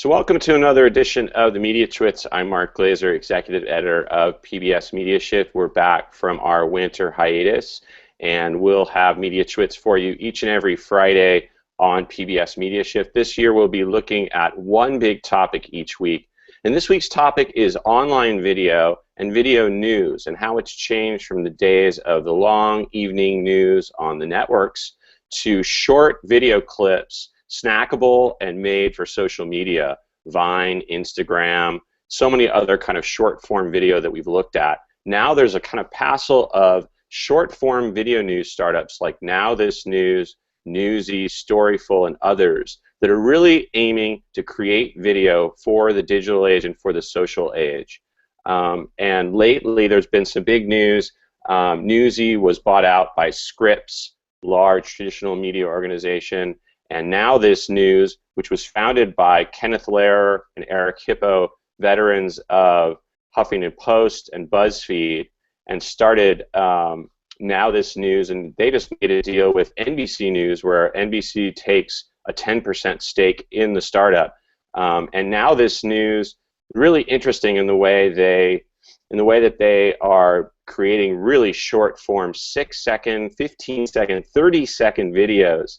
So welcome to another edition of the Mediatwits. I'm Mark Glaser, Executive Editor of PBS MediaShift. We're back from our winter hiatus, and we'll have Mediatwits for you each and every Friday on PBS MediaShift. This year we'll be looking at one big topic each week, and this week's topic is online video and video news and how it's changed from the days of the long evening news on the networks to short video clips, snackable and made for social media, Vine, Instagram, so many other kind of short form video that we've looked at. Now there's a kind of passel of short form video news startups like NowThis News, Newsy, Storyful, and others that are really aiming to create video for the digital age and for the social age. And lately there's been some big news. Newsy was bought out by Scripps, large traditional media organization. And NowThis News, which was founded by Kenneth Lehrer and Eric Hippo, veterans of Huffington Post and BuzzFeed, and started NowThis News, and they just made a deal with NBC News, where NBC takes a 10% stake in the startup. And NowThis News, really interesting in the way that they are creating really short form, 6-second, 15-second, 30-second videos.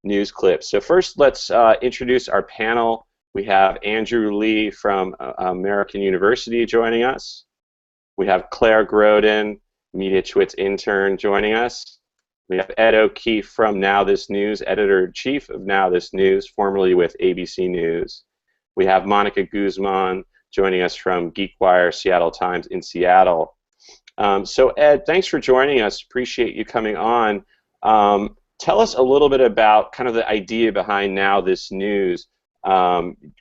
News clips. So first, let's introduce our panel. We have Andrew Lee from American University joining us. We have Claire Groden, Mediatwits intern, joining us. We have Ed O'Keefe from NowThis News, editor-in-chief of NowThis News, formerly with ABC News. We have Monica Guzman joining us from Geekwire, Seattle Times in Seattle. So Ed, thanks for joining us. Appreciate you coming on. Tell us a little bit about kind of the idea behind NowThis News,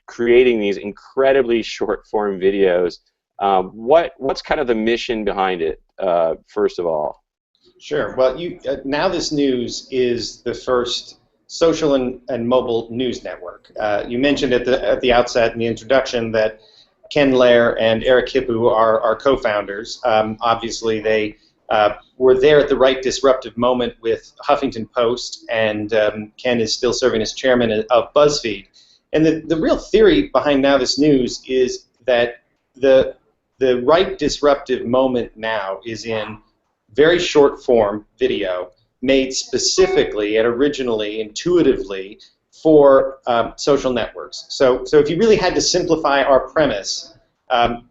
creating these incredibly short-form videos. What's kind of the mission behind it, first of all? Sure. Well, NowThis News is the first social and mobile news network. You mentioned at the outset in the introduction that Ken Lehrer and Eric Hippo are co-founders. Obviously, they were there at the right disruptive moment with Huffington Post, and Ken is still serving as chairman of BuzzFeed. And the real theory behind NowThis News is that the right disruptive moment now is in very short form video made specifically and originally, intuitively for social networks. So if you really had to simplify our premise,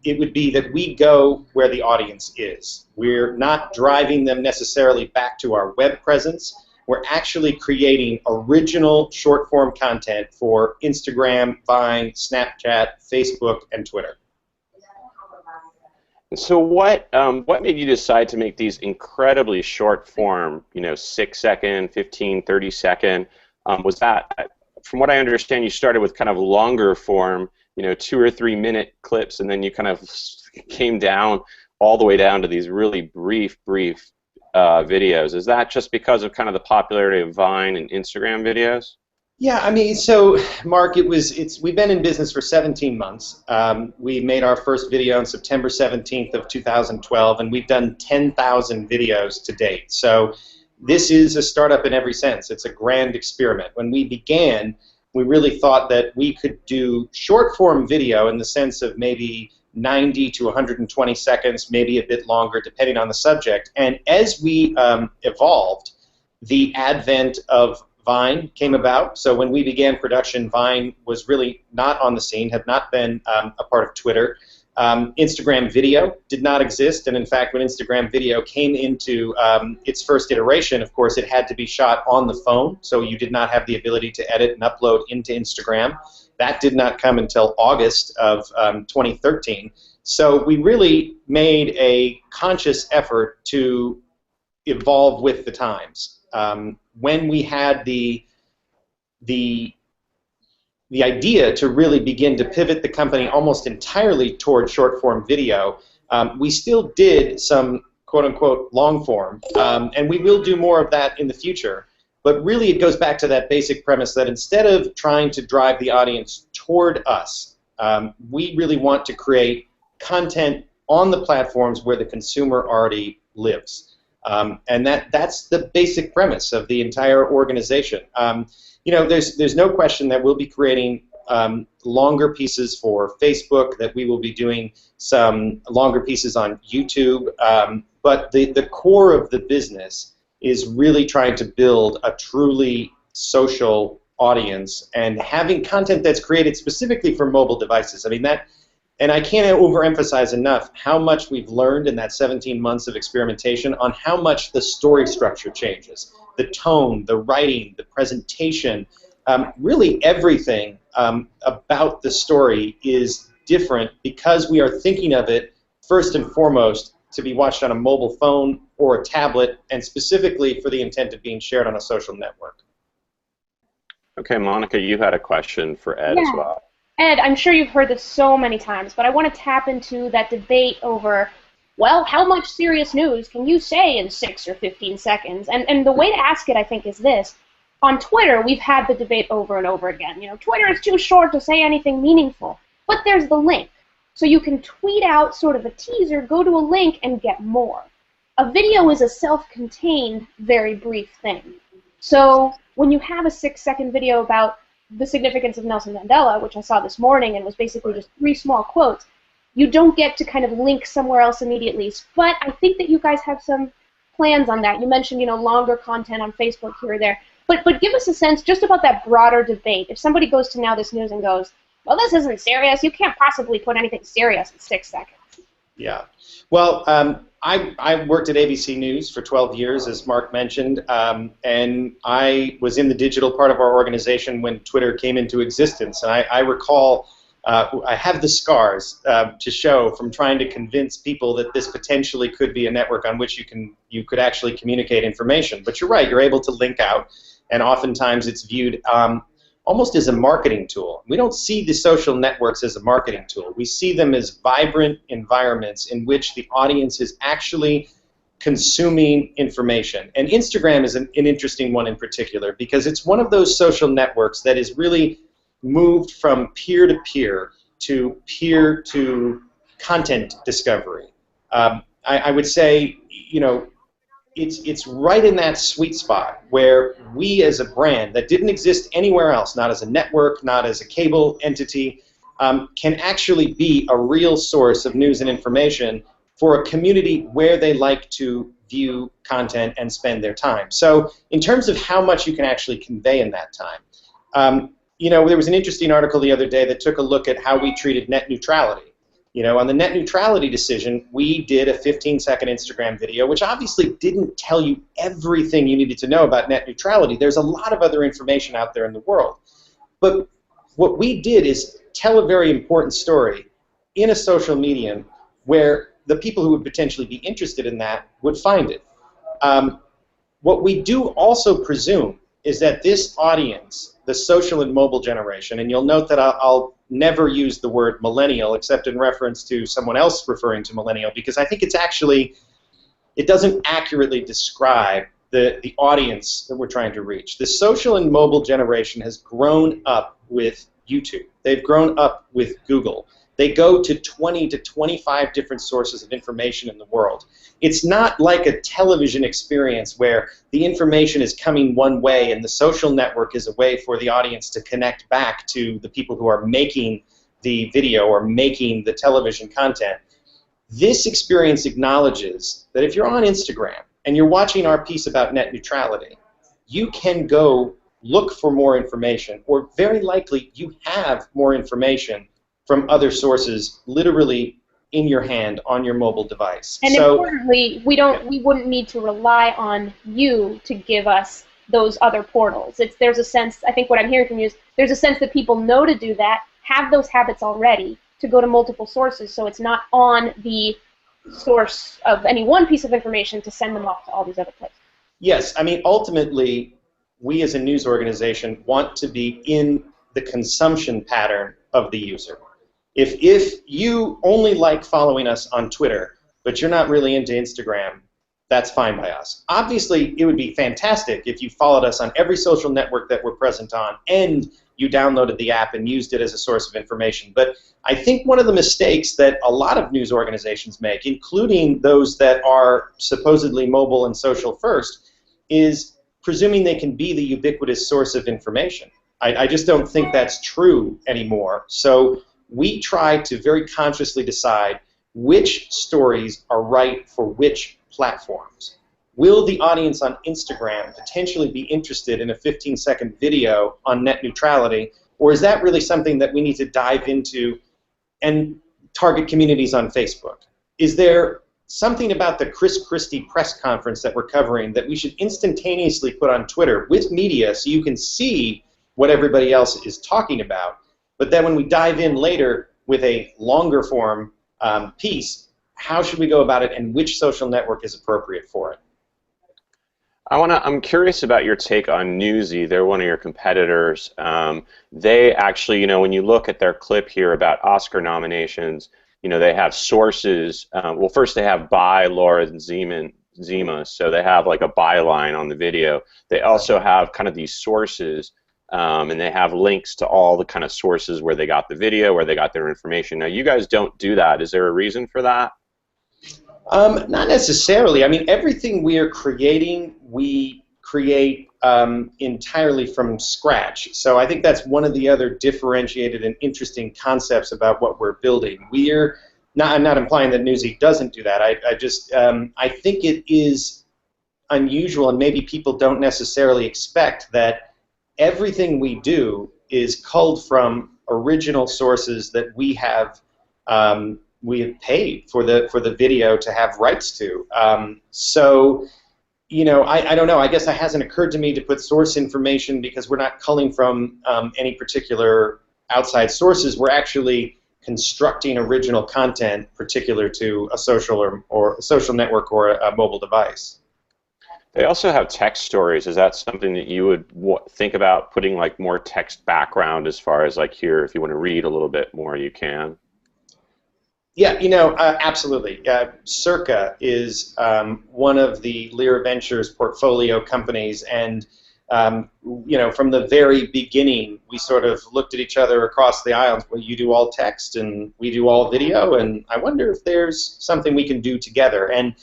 it would be that we go where the audience is. We're not driving them necessarily back to our web presence. We're actually creating original short-form content for Instagram, Vine, Snapchat, Facebook, and Twitter. So what made you decide to make these incredibly short-form, 6-second, 15, 30-second? Was that, from what I understand, you started with kind of longer form, 2 or 3 minute clips, and then you kind of came down all the way down to these really brief videos. Is that just because of kind of the popularity of Vine and Instagram videos? Yeah, I mean, so Mark, we've been in business for 17 months. We made our first video on September 17th of 2012, and we've done 10,000 videos to date. So this is a startup in every sense. It's a grand experiment. When we began, we really thought that we could do short-form video in the sense of maybe 90 to 120 seconds, maybe a bit longer, depending on the subject. And as we evolved, the advent of Vine came about. So when we began production, Vine was really not on the scene, had not been a part of Twitter. Instagram video did not exist, and in fact, when Instagram video came into its first iteration, of course, it had to be shot on the phone, so you did not have the ability to edit and upload into Instagram. That did not come until August of 2013. So we really made a conscious effort to evolve with the times. When we had the idea to really begin to pivot the company almost entirely toward short-form video, we still did some quote-unquote long-form, and we will do more of that in the future. But really it goes back to that basic premise that instead of trying to drive the audience toward us, we really want to create content on the platforms where the consumer already lives. And that's the basic premise of the entire organization. You know, there's no question that we'll be creating longer pieces for Facebook, that we will be doing some longer pieces on YouTube. But the core of the business is really trying to build a truly social audience and having content that's created specifically for mobile devices. I mean, and I can't overemphasize enough how much we've learned in that 17 months of experimentation on how much the story structure changes. The tone, the writing, the presentation, really everything about the story is different because we are thinking of it first and foremost to be watched on a mobile phone or a tablet, and specifically for the intent of being shared on a social network. Okay, Monica, you had a question for Ed as well. Ed, I'm sure you've heard this so many times, but I want to tap into that debate over, well, how much serious news can you say in 6 or 15 seconds? And the way to ask it, I think, is this. On Twitter, we've had the debate over and over again. You know, Twitter is too short to say anything meaningful. But there's the link. So you can tweet out sort of a teaser, go to a link, and get more. A video is a self-contained, very brief thing. So when you have a 6-second video about the significance of Nelson Mandela, which I saw this morning and was basically just 3 small quotes, you don't get to kind of link somewhere else immediately. But I think that you guys have some plans on that. You mentioned, you know, longer content on Facebook here or there. But give us a sense just about that broader debate. If somebody goes to NowThis News and goes, well, this isn't serious, you can't possibly put anything serious in 6 seconds. Yeah. Well, I worked at ABC News for 12 years, as Mark mentioned, and I was in the digital part of our organization when Twitter came into existence. And I recall, I have the scars to show from trying to convince people that this potentially could be a network on which you could actually communicate information. But you're right, you're able to link out, and oftentimes it's viewed almost as a marketing tool. We don't see the social networks as a marketing tool. We see them as vibrant environments in which the audience is actually consuming information. And Instagram is an interesting one in particular because it's one of those social networks that is really moved from peer-to-peer to content discovery. I would say, you know, it's right in that sweet spot where we as a brand that didn't exist anywhere else, not as a network, not as a cable entity, can actually be a real source of news and information for a community where they like to view content and spend their time. So in terms of how much you can actually convey in that time, you know, there was an interesting article the other day that took a look at how we treated net neutrality. You know, on the net neutrality decision, we did a 15-second Instagram video, which obviously didn't tell you everything you needed to know about net neutrality. There's a lot of other information out there in the world. But what we did is tell a very important story in a social medium where the people who would potentially be interested in that would find it. What we do also presume is that this audience, the social and mobile generation, and you'll note that I'll never use the word millennial except in reference to someone else referring to millennial, because I think it's actually, it doesn't accurately describe the audience that we're trying to reach. The social and mobile generation has grown up with YouTube. They've grown up with Google. They go to 20 to 25 different sources of information in the world. It's not like a television experience where the information is coming one way and the social network is a way for the audience to connect back to the people who are making the video or making the television content. This experience acknowledges that if you're on Instagram and you're watching our piece about net neutrality, you can go look for more information, or very likely you have more information from other sources literally in your hand on your mobile device. And so, importantly, we wouldn't need to rely on you to give us those other portals. There's a sense, I think what I'm hearing from you is there's a sense that people know to do that, have those habits already, to go to multiple sources, so it's not on the source of any one piece of information to send them off to all these other places. Yes, I mean, ultimately, we as a news organization want to be in the consumption pattern of the user. If you only like following us on Twitter, but you're not really into Instagram, that's fine by us. Obviously, it would be fantastic if you followed us on every social network that we're present on and you downloaded the app and used it as a source of information. But I think one of the mistakes that a lot of news organizations make, including those that are supposedly mobile and social first, is presuming they can be the ubiquitous source of information. I just don't think that's true anymore. So we try to very consciously decide which stories are right for which platforms. Will the audience on Instagram potentially be interested in a 15-second video on net neutrality, or is that really something that we need to dive into and target communities on Facebook? Is there something about the Chris Christie press conference that we're covering that we should instantaneously put on Twitter with media so you can see what everybody else is talking about? But then when we dive in later with a longer form piece, how should we go about it, and which social network is appropriate for it? I'm curious about your take on Newsy. They're one of your competitors. They actually, when you look at their clip here about Oscar nominations, they have sources. Well, first they have by Laura Zima, so they have like a byline on the video. They also have kind of these sources, and they have links to all the kind of sources where they got the video, where they got their information. Now, you guys don't do that. Is there a reason for that? Not necessarily. I mean, everything we are creating, we create entirely from scratch. So I think that's one of the other differentiated and interesting concepts about what we're building. I'm not implying that Newsy doesn't do that. I think it is unusual, and maybe people don't necessarily expect that everything we do is culled from original sources that we have paid for the video to have rights to. So, I don't know. I guess it hasn't occurred to me to put source information because we're not culling from any particular outside sources. We're actually constructing original content particular to a social or a social network or a mobile device. They also have text stories. Is that something that you would think about putting like more text background as far as like here, if you want to read a little bit more, you can? Yeah, absolutely. Circa is one of the Lyra Ventures portfolio companies, and from the very beginning, we sort of looked at each other across the aisle. Well, you do all text, and we do all video, and I wonder if there's something we can do together. And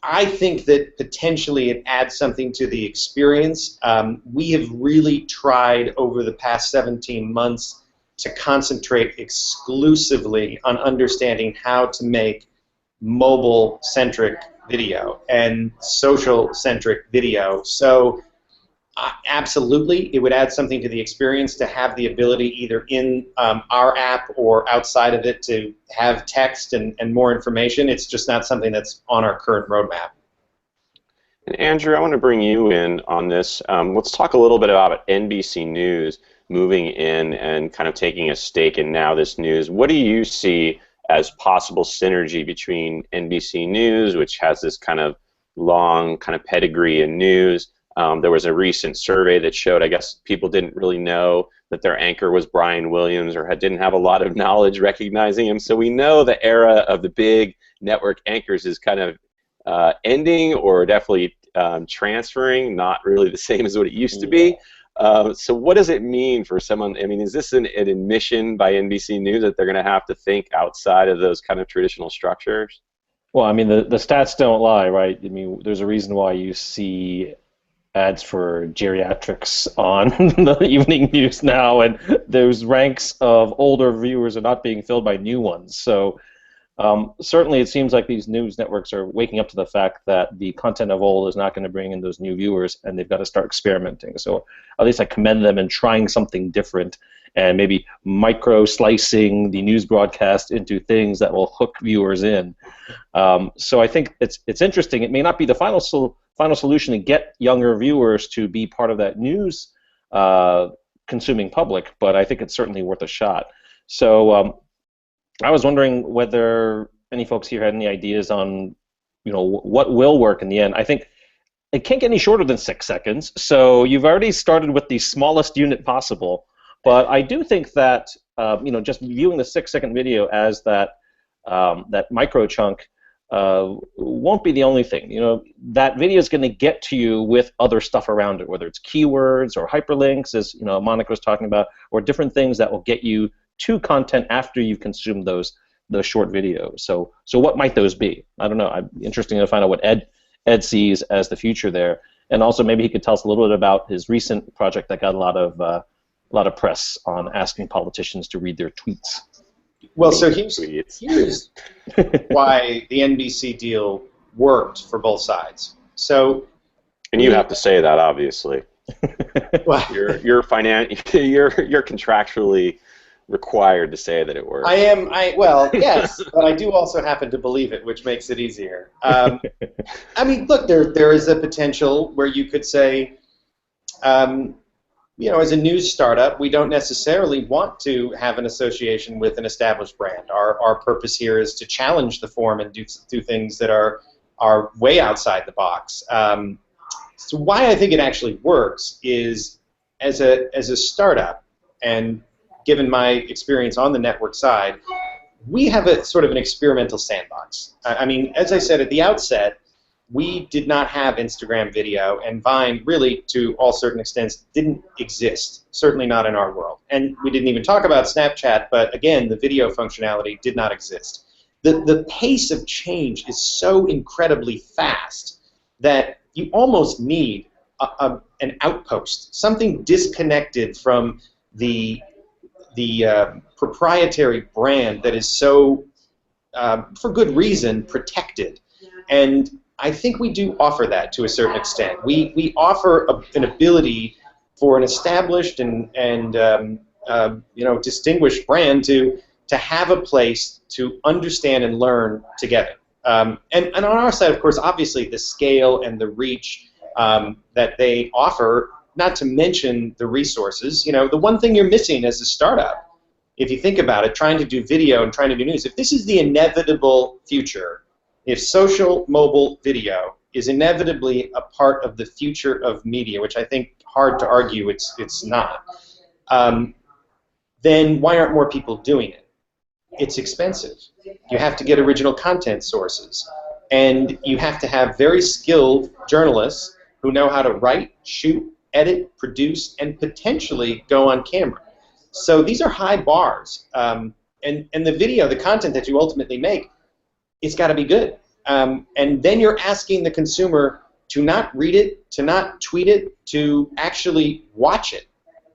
I think that potentially it adds something to the experience. We have really tried over the past 17 months to concentrate exclusively on understanding how to make mobile-centric video and social-centric video. So absolutely, it would add something to the experience to have the ability either in our app or outside of it to have text and more information. It's just not something that's on our current roadmap. And Andrew, I want to bring you in on this. Let's talk a little bit about NBC News moving in and kind of taking a stake in NowThis News. What do you see as possible synergy between NBC News, which has this kind of long kind of pedigree in news? There was a recent survey that showed, I guess, people didn't really know that their anchor was Brian Williams or didn't have a lot of knowledge recognizing him. So we know the era of the big network anchors is kind of ending or definitely transferring, not really the same as what it used to be. So what does it mean for someone? I mean, is this an admission by NBC News that they're going to have to think outside of those kind of traditional structures? Well, I mean, the stats don't lie, right? I mean, there's a reason why you see ads for geriatrics on the evening news now, and those ranks of older viewers are not being filled by new ones. So certainly it seems like these news networks are waking up to the fact that the content of old is not going to bring in those new viewers, and they've got to start experimenting. So at least I commend them in trying something different and maybe micro-slicing the news broadcast into things that will hook viewers in. So I think it's interesting. It may not be the final solution to get younger viewers to be part of that news consuming public, but I think it's certainly worth a shot. So I was wondering whether any folks here had any ideas on, what will work in the end. I think it can't get any shorter than 6 seconds, so you've already started with the smallest unit possible. But I do think that, just viewing the 6-second video as that micro chunk won't be the only thing. That video is going to get to you with other stuff around it, whether it's keywords or hyperlinks, as Monica was talking about, or different things that will get you to content after you've consumed those short videos. So what might those be? I don't know. I'm interested to find out what Ed sees as the future there. And also maybe he could tell us a little bit about his recent project that got a lot of press on asking politicians to read their tweets. Well, so here's why the NBC deal worked for both sides. So, and you have to say that, obviously. Well, you're contractually required to say that it works. Well, yes, but I do also happen to believe it, which makes it easier. I mean, look, there is a potential where you could say, you know, as a news startup, we don't necessarily want to have an association with an established brand. Our purpose here is to challenge the form and do things that are way outside the box. So why I think it actually works is as a startup, and given my experience on the network side, we have a sort of an experimental sandbox. I mean, as I said at the outset, we did not have Instagram video, and Vine really, to all certain extents, didn't exist, certainly not in our world. And we didn't even talk about Snapchat, but again, the video functionality did not exist. The pace of change is so incredibly fast that you almost need an outpost, something disconnected from the proprietary brand that is so, for good reason, protected. And I think we do offer that to a certain extent. We offer an ability for an established and you know, distinguished brand to have a place to understand and learn together. And on our side, of course, obviously the scale and the reach that they offer, not to mention the resources. You know, the one thing you're missing as a startup, if you think about it, trying to do video and trying to do news, if this is the inevitable future, if social mobile video is inevitably a part of the future of media, which I think hard to argue it's not, then why aren't more people doing it? It's expensive. You have to get original content sources, and you have to have very skilled journalists who know how to write, shoot, edit, produce, and potentially go on camera. So these are high bars, and the video, the content that you ultimately make, it's got to be good. And then you're asking the consumer to not read it, to not tweet it, to actually watch it.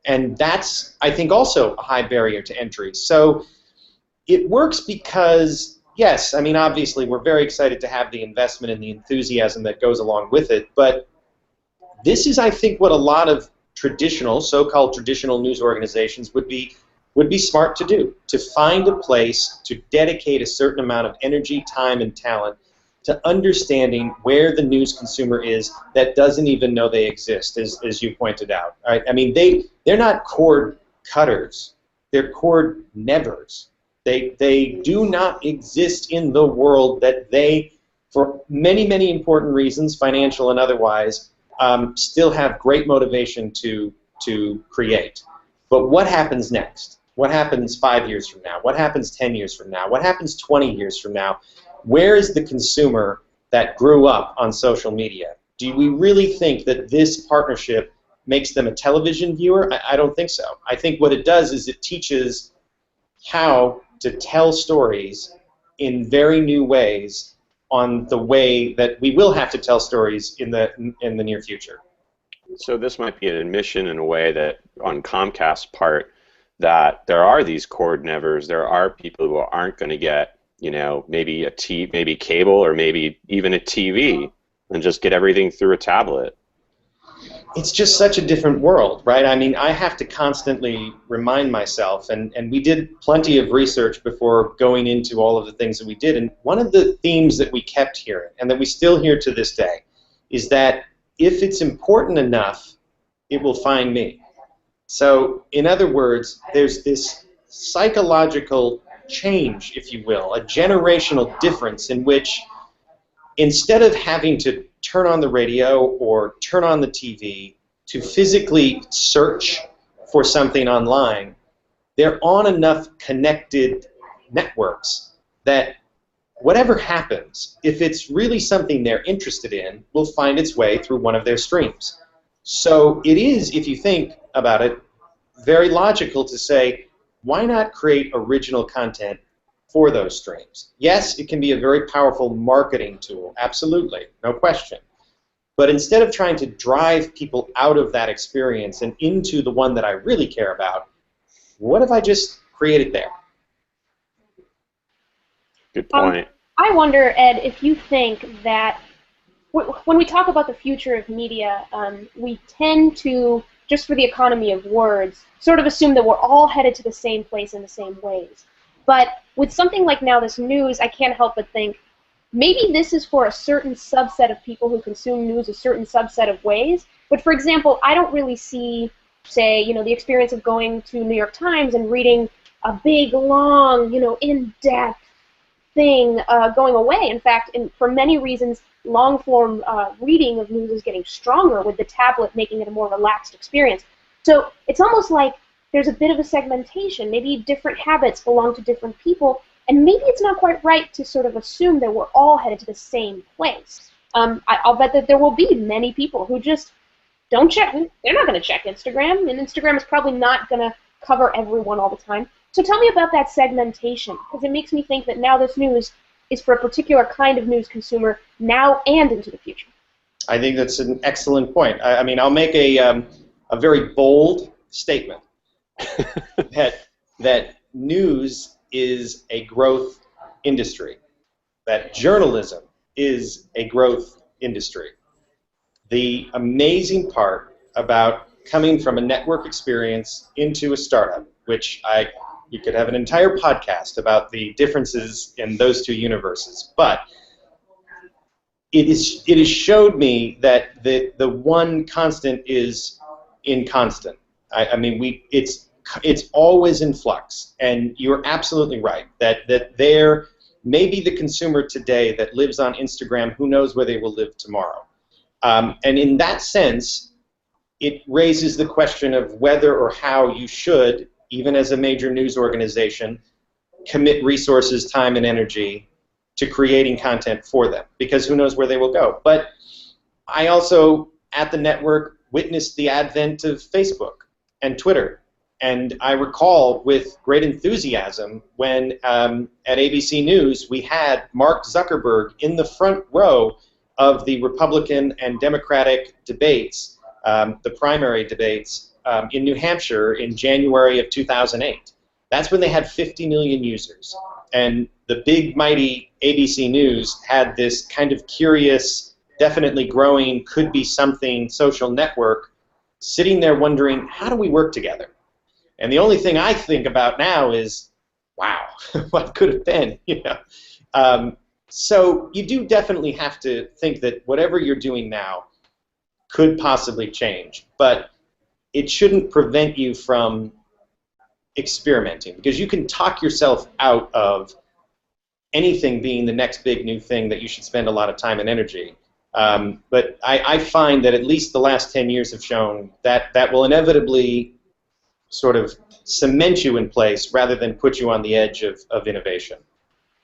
And that's, I think, also a high barrier to entry. So it works because, yes, I mean, obviously we're very excited to have the investment and the enthusiasm that goes along with it, but this is, I think, what a lot of traditional, so-called traditional news organizations would be smart to do, to find a place to dedicate a certain amount of energy, time, and talent to understanding where the news consumer is that doesn't even know they exist, as you pointed out. Right? I mean, they're not cord cutters. They're cord nevers. They do not exist in the world that they, for many, many important reasons, financial and otherwise, still have great motivation to create. But what happens next? What happens 5 years from now? What happens 10 years from now? What happens 20 years from now? Where is the consumer that grew up on social media? Do we really think that this partnership makes them a television viewer? I don't think so. I think what it does is it teaches how to tell stories in very new ways on the way that we will have to tell stories in the near future. So this might be an admission in a way that on Comcast's part that there are these cord nevers. There are people who aren't going to get, you know, maybe maybe cable or maybe even a TV and just get everything through a tablet. It's just such a different world, right? I mean, I have to constantly remind myself, and we did plenty of research before going into all of the things that we did, and one of the themes that we kept hearing, and that we still hear to this day, is that if it's important enough, it will find me. So, in other words, there's this psychological change, if you will, a generational difference in which instead of having to turn on the radio or turn on the TV to physically search for something online, they're on enough connected networks that whatever happens, if it's really something they're interested in, will find its way through one of their streams. So it is, if you think about it, very logical to say, why not create original content for those streams? Yes, it can be a very powerful marketing tool, absolutely, no question. But instead of trying to drive people out of that experience and into the one that I really care about, what if I just create it there? Good point. I wonder, Ed, if you think that when we talk about the future of media, we tend to, just for the economy of words, sort of assume that we're all headed to the same place in the same ways. But with something like NowThis News, I can't help but think, maybe this is for a certain subset of people who consume news a certain subset of ways. But for example, I don't really see, say, the experience of going to New York Times and reading a big, long, in-depth thing going away. In fact, for many reasons, long-form reading of news is getting stronger with the tablet making it a more relaxed experience. So it's almost like there's a bit of a segmentation. Maybe different habits belong to different people. And maybe it's not quite right to sort of assume that we're all headed to the same place. I'll bet that there will be many people who just don't check. They're not going to check Instagram, and Instagram is probably not going to cover everyone all the time. So tell me about that segmentation, because it makes me think that NowThis News is for a particular kind of news consumer now and into the future. I think that's an excellent point. I mean, I'll make a very bold statement that news is a growth industry, that journalism is a growth industry. The amazing part about coming from a network experience into a startup, which you could have an entire podcast about the differences in those two universes, but it has showed me that the one constant is inconstant. I mean, it's always in flux, and you're absolutely right that there may be the consumer today that lives on Instagram who knows where they will live tomorrow. And in that sense, it raises the question of whether or how you should, even as a major news organization, commit resources, time, and energy to creating content for them, because who knows where they will go. But I also, at the network, witnessed the advent of Facebook and Twitter. And I recall with great enthusiasm when at ABC News we had Mark Zuckerberg in the front row of the Republican and Democratic debates, the primary debates, in New Hampshire in January of 2008. That's when they had 50 million users. And the big, mighty ABC News had this kind of curious, definitely growing, could be something social network sitting there wondering, how do we work together? And the only thing I think about now is, wow, what could have been, So you do definitely have to think that whatever you're doing now could possibly change, but it shouldn't prevent you from experimenting, because you can talk yourself out of anything being the next big new thing that you should spend a lot of time and energy. But I find that at least the last 10 years have shown that that will inevitably sort of cement you in place rather than put you on the edge of innovation.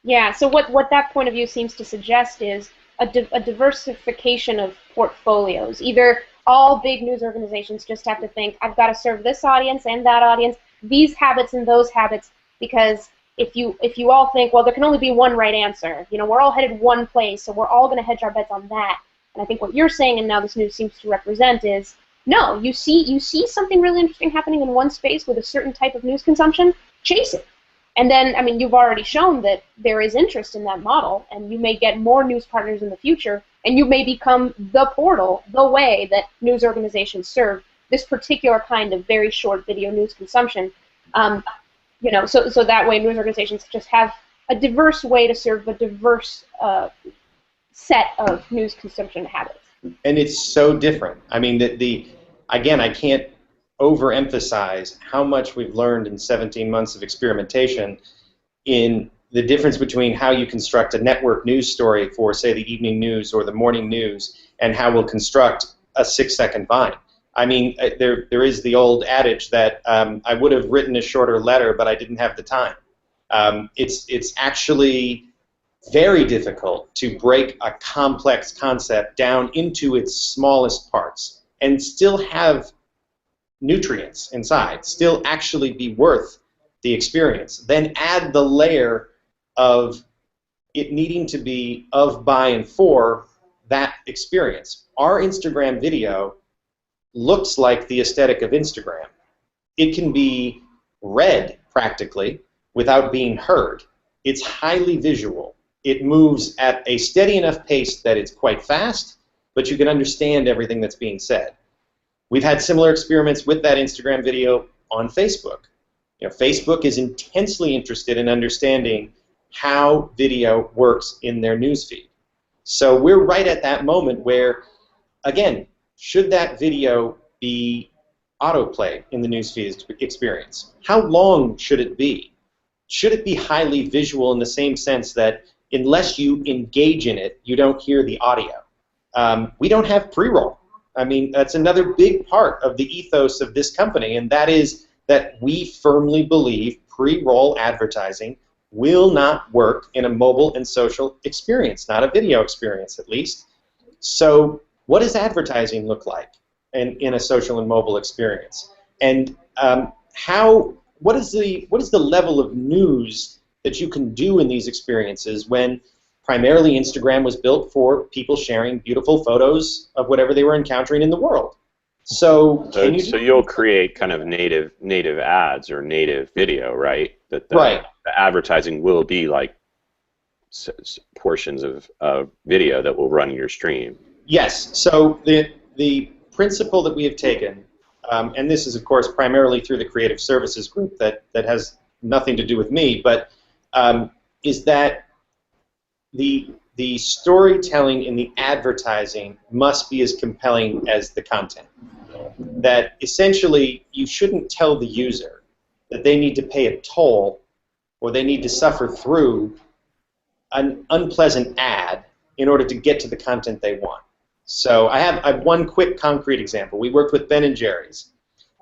Yeah, so what that point of view seems to suggest is a diversification of portfolios. Either all big news organizations just have to think, I've got to serve this audience and that audience, these habits and those habits, because if you all think, well, there can only be one right answer, we're all headed one place, so we're all going to hedge our bets on that. And I think what you're saying, and NowThis News seems to represent, is no, you see something really interesting happening in one space with a certain type of news consumption, chase it. And then, I mean, you've already shown that there is interest in that model, and you may get more news partners in the future, and you may become the portal, the way that news organizations serve this particular kind of very short video news consumption. So that way news organizations just have a diverse way to serve a diverse set of news consumption habits. And it's so different. I mean, again, I can't overemphasize how much we've learned in 17 months of experimentation in the difference between how you construct a network news story for, say, the evening news or the morning news, and how we'll construct a 6-second Vine. I mean, there is the old adage that I would have written a shorter letter, but I didn't have the time. It's actually very difficult to break a complex concept down into its smallest parts and still have nutrients inside, still actually be worth the experience. Then add the layer of it needing to be of, by, and for that experience. Our Instagram video looks like the aesthetic of Instagram. It can be read practically without being heard. It's highly visual. It moves at a steady enough pace that it's quite fast, but you can understand everything that's being said. We've had similar experiments with that Instagram video on Facebook. You know, Facebook is intensely interested in understanding how video works in their newsfeed. So we're right at that moment where, again, should that video be autoplay in the newsfeed experience? How long should it be? Should it be highly visual in the same sense that unless you engage in it, you don't hear the audio? We don't have pre-roll. I mean, that's another big part of the ethos of this company, and that is that we firmly believe pre-roll advertising will not work in a mobile and social experience, not a video experience at least. So what does advertising look like in a social and mobile experience? And what is the level of news that you can do in these experiences when primarily Instagram was built for people sharing beautiful photos of whatever they were encountering in the world? So you'll create kind of native ads or native video, right? Right. The advertising will be like portions of video that will run your stream. Yes. So the principle that we have taken, and this is of course primarily through the creative services group that has nothing to do with me, but is that the storytelling in the advertising must be as compelling as the content. That essentially you shouldn't tell the user that they need to pay a toll or they need to suffer through an unpleasant ad in order to get to the content they want. So I have one quick concrete example. We worked with Ben & Jerry's,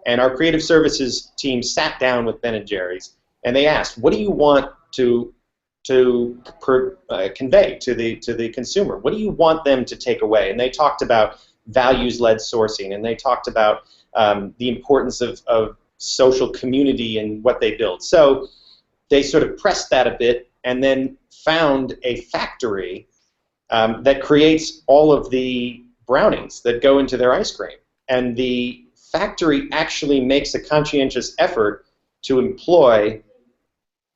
and our creative services team sat down with Ben & Jerry's, and they asked, what do you want to convey to the consumer? What do you want them to take away? And they talked about values-led sourcing, and they talked about the importance of social community and what they build. So they sort of pressed that a bit and then found a factory that creates all of the brownies that go into their ice cream. And the factory actually makes a conscientious effort to employ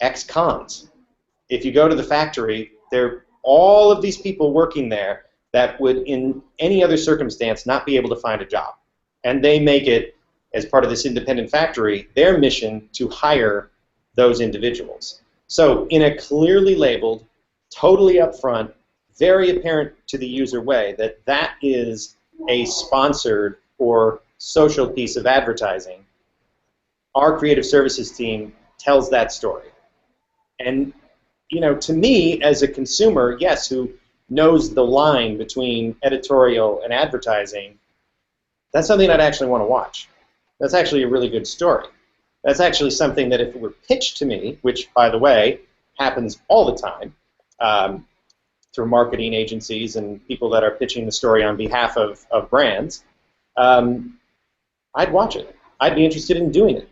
ex-cons. If you go to the factory, there are all of these people working there that would, in any other circumstance, not be able to find a job. And they make it, as part of this independent factory, their mission to hire those individuals. So in a clearly labeled, totally upfront, very apparent to the user way that is a sponsored or social piece of advertising, our creative services team tells that story. And you know, to me, as a consumer, yes, who knows the line between editorial and advertising, that's something I'd actually want to watch. That's actually a really good story. That's actually something that if it were pitched to me, which, by the way, happens all the time through marketing agencies and people that are pitching the story on behalf of brands, I'd watch it. I'd be interested in doing it.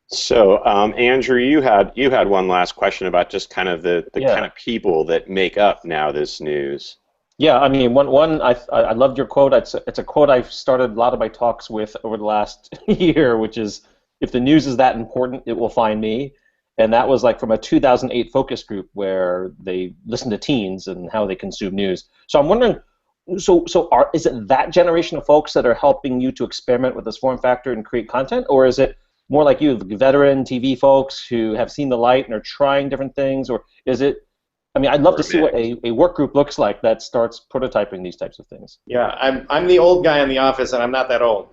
So, Andrew, you had one last question about just kind of the kind of people that make up now this news. Yeah, I mean, I loved your quote. It's a quote I've started a lot of my talks with over the last year, which is, if the news is that important, it will find me. And that was like from a 2008 focus group where they listened to teens and how they consume news. So I'm wondering, is it that generation of folks that are helping you to experiment with this form factor and create content, or is it more like you, the veteran TV folks who have seen the light and are trying different things, or is it? I mean, I'd love to see what a work group looks like that starts prototyping these types of things. Yeah, I'm the old guy in the office, and I'm not that old.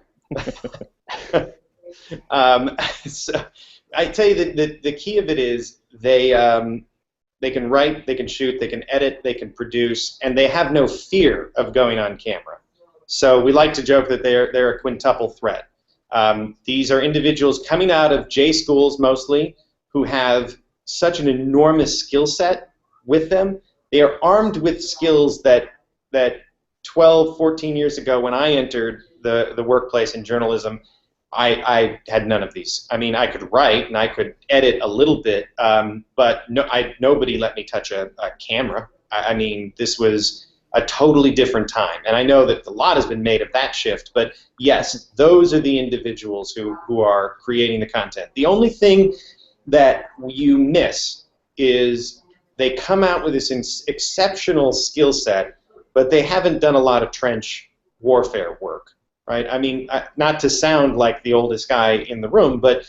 So I tell you that the key of it is they can write, they can shoot, they can edit, they can produce, and they have no fear of going on camera. So we like to joke that they're a quintuple threat. These are individuals coming out of J schools mostly who have such an enormous skill set with them. They are armed with skills that 12, 14 years ago when I entered the workplace in journalism, I had none of these. I mean, I could write and I could edit a little bit, but nobody let me touch a camera. I mean, this was a totally different time. And I know that a lot has been made of that shift, but yes, those are the individuals who are creating the content. The only thing that you miss is they come out with this exceptional skill set, but they haven't done a lot of trench warfare work, right? I mean, not to sound like the oldest guy in the room, but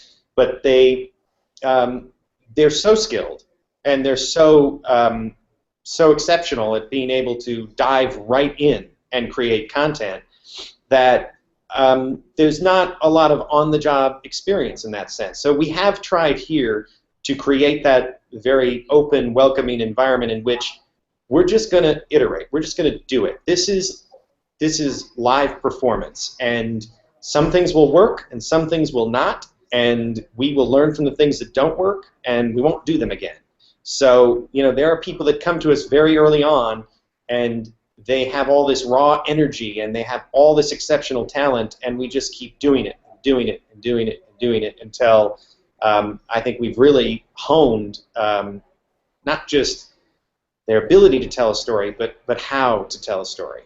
they're so skilled and they're so exceptional at being able to dive right in and create content that there's not a lot of on-the-job experience in that sense. So we have tried here to create that very open, welcoming environment in which we're just going to iterate. We're just going to do it. This is live performance, and some things will work and some things will not, and we will learn from the things that don't work, and we won't do them again. So, you know, there are people that come to us very early on, and they have all this raw energy, and they have all this exceptional talent, and we just keep doing it, doing it, and doing it, and doing it until I think we've really honed not just their ability to tell a story, but how to tell a story.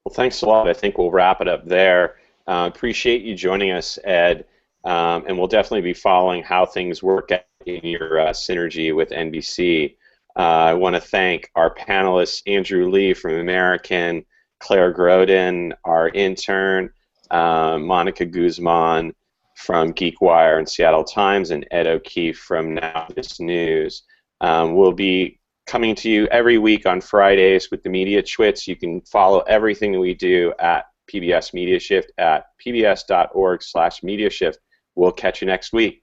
Well, thanks a lot. I think we'll wrap it up there. Appreciate you joining us, Ed, and we'll definitely be following how things work out in your synergy with NBC. I want to thank our panelists, Andrew Lee from American, Claire Grodin, our intern, Monica Guzman from Geekwire and Seattle Times, and Ed O'Keefe from NowThis News. We'll be coming to you every week on Fridays with the Mediatwits. You can follow everything that we do at PBS MediaShift at pbs.org/MediaShift. We'll catch you next week.